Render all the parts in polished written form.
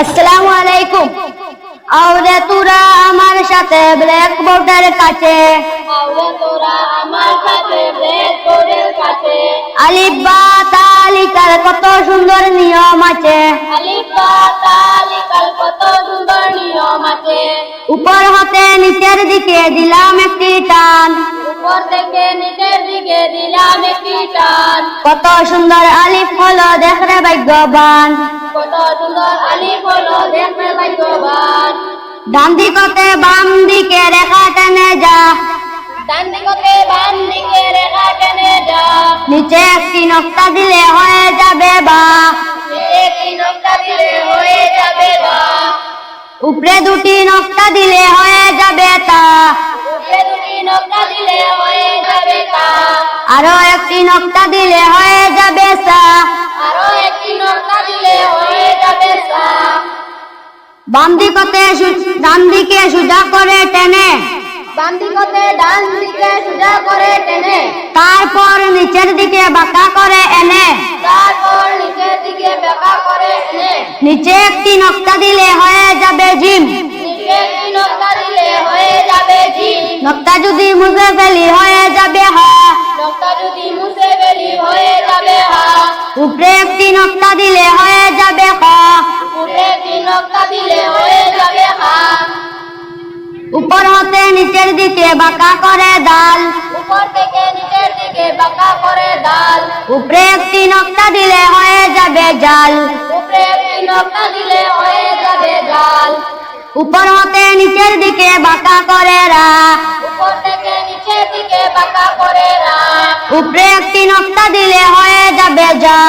আসসালামু আলাইকুম। আওরে তোরা আমার সাথে ব্ল্যাক বোর্ডের কাছে, আলিফ বা তা লিখার কত সুন্দর নিয়ম আছে। উপর হতে নিচের দিকে দিলাম একটি টান, কত সুন্দর আলিফ হলো দেখরে ভাগ্যবান। ডান দিকতে বাম দিকে রেখা টেনে যা, নিচে একটি নকশা দিলে হয়ে যাবে বা, উপরে দুটি নকশা দিলে হয়ে যাবে তা, আরো একটি নকশা দিলে হয়ে যাবে সা। বাম দিকতে ডান দিকে সোজা করে টেনে, তারপর নিচের দিকে বাঁকা করে এনে, নিচে একটি নকশা দিলে হয়ে যাবে জিম। নকশা যদি মুছে ফেলি হয়ে যাবে হা, উপরে একটি নকশা দিলে হয়ে যাবে খ, উপর হতে নিচের দিকে বাঁকা করে দাল, উপরে একটি নকশা দিলে হয়ে যাবে জাল। উপর হতে নিচের দিকে বাঁকা করে রা, উপরে একটি নকশা দিলে হয়ে যাবে যা।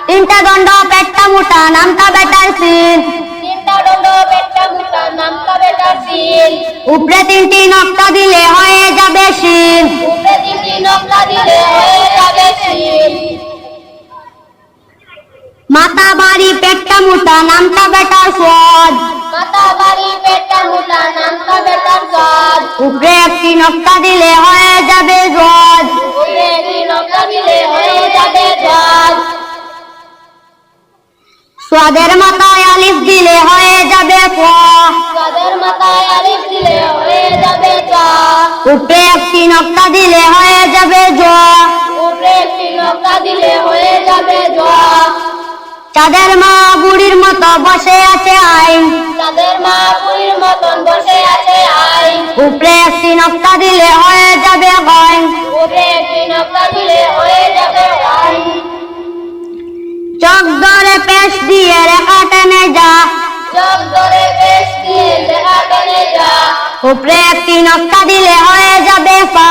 তিনটা দণ্ড পেটটা মোটা নামটা বেটার সিন, উপরে তিনটি নকশা দিলে হয়ে যাবে শিন। মাথা বাড়ি পেটটা মোটা নামটা বেটার সদ, উপরে একটি নকশা দিলে হয়ে যাবে জদ। সোয়াদের মাথায় আলিফ দিলে হয়ে যাবে ক, উপরে একটি নকশা দিলে হয়ে যাবে জ। চাঁদের মা বুড়ির মতো বসে আছে আইন, উপরে একটি নকশা দিলে হয়ে যাবে গইন। চোখ ধরে পেশ দিয়ে রেখা টেনে যা, উপরে একটি নকশা দিলে হয়ে যাবে পা,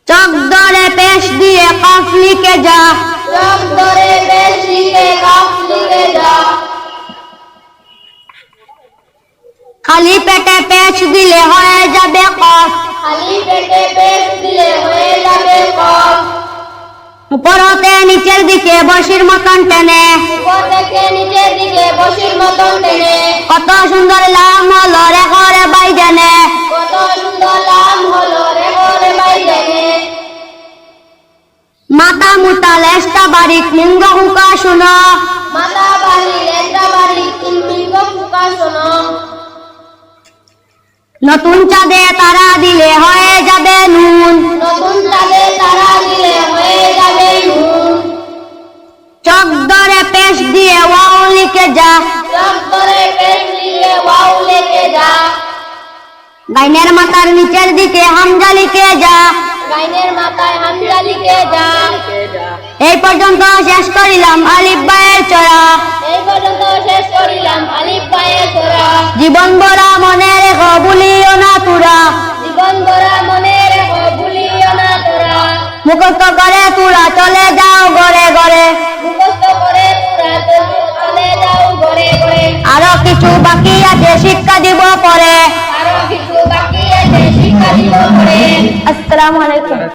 চোখ ধরে পেশ দিয়ে কফ লিখে যা, খালি পেটে পেশ দিলে হয়ে যাবে কফ, উপর হতে নিচের দিকে বসির মতন টেনে, কত সুন্দর লাম হলো রে ঘরে বাই জানে। মাথা মোটা লেজটা বারিক লিঙ্গ হুকা শোনো, নতুন চাঁদে তারা দিলে হয়ে যাবে নুন, চোখ ধরে পেশ দিয়ে ওয়াও লিখে যা, গাইনের মাথার নিচের দিকে হামজা লিখে যা। এই পর্যন্ত শেষ করিলাম আলিফ বায়ের চড়া, জীবন ভরা মনে রেখো ভুলিও না তোরা, মুখস্থ করে তোরা চলে যাও ঘরে ঘরে, আরো কিছু বাকি আছে শিক্ষা দিব পরে। আসসালামু আলাইকুম।